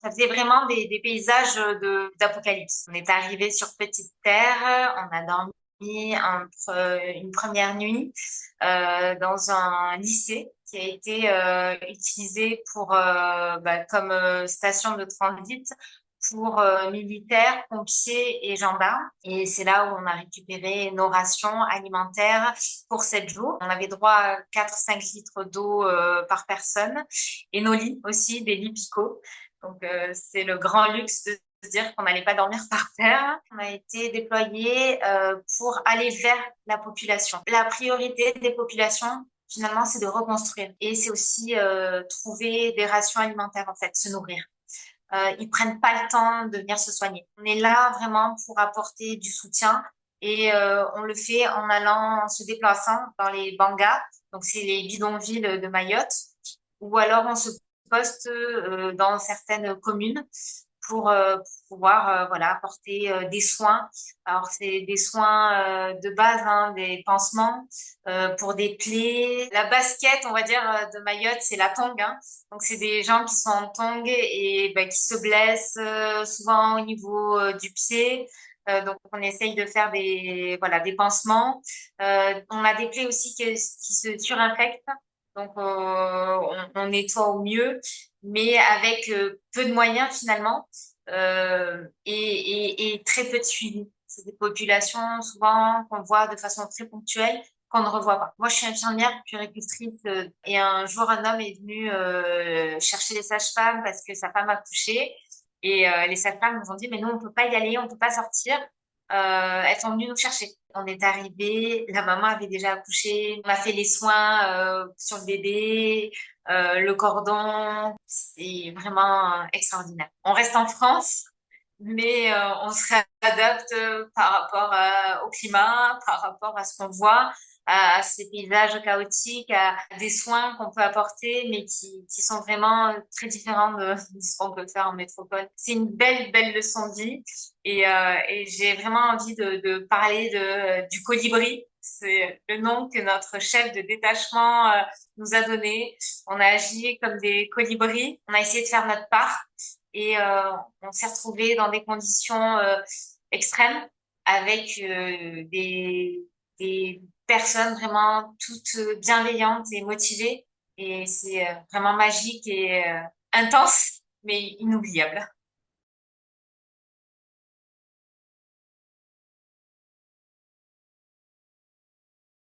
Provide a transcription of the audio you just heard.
Ça faisait vraiment des paysages d'apocalypse. On est arrivé sur Petite Terre, on a dormi une première nuit dans un lycée qui a été utilisé pour comme station de transit pour militaires, pompiers et gendarmes. Et c'est là où on a récupéré nos rations alimentaires pour 7 jours. On avait droit à 4-5 litres d'eau par personne et nos lits aussi, des lits picots. Donc c'est le grand luxe de se dire qu'on n'allait pas dormir par terre. On a été déployé pour aller vers la population. La priorité des populations, finalement, c'est de reconstruire. Et c'est aussi trouver des rations alimentaires, en fait, se nourrir. Ils prennent pas le temps de venir se soigner. On est là vraiment pour apporter du soutien et on le fait en se déplaçant dans les bangas, donc c'est les bidonvilles de Mayotte, ou alors on se poste dans certaines communes pour pouvoir voilà apporter des soins. Alors c'est des soins de base, hein, des pansements pour des plaies. La basket, on va dire de Mayotte, c'est la tongue, hein. Donc c'est des gens qui sont en tongue et qui se blessent souvent au niveau du pied. Donc on essaye de faire des pansements. On a des plaies aussi qui se surinfectent. Donc on nettoie au mieux, mais avec peu de moyens finalement et très peu de suivi. C'est des populations souvent qu'on voit de façon très ponctuelle, qu'on ne revoit pas. Moi, je suis infirmière puéricultrice et un jour, un homme est venu chercher les sages-femmes parce que sa femme a couché. Et les sages-femmes nous ont dit, mais nous, on peut pas y aller, on peut pas sortir. Elles sont venues nous chercher. On est arrivé, la maman avait déjà accouché, on a fait les soins sur le bébé, le cordon, c'est vraiment extraordinaire. On reste en France, mais on se réadapte par rapport au climat, par rapport à ce qu'on voit, à ces paysages chaotiques, à des soins qu'on peut apporter, mais qui sont vraiment très différents de ce qu'on peut faire en métropole. C'est une belle leçon de vie et j'ai vraiment envie de parler du colibri. C'est le nom que notre chef de détachement nous a donné. On a agi comme des colibris. On a essayé de faire notre part et on s'est retrouvé dans des conditions extrêmes avec des personnes vraiment toutes bienveillantes et motivées. Et c'est vraiment magique et intense, mais inoubliable.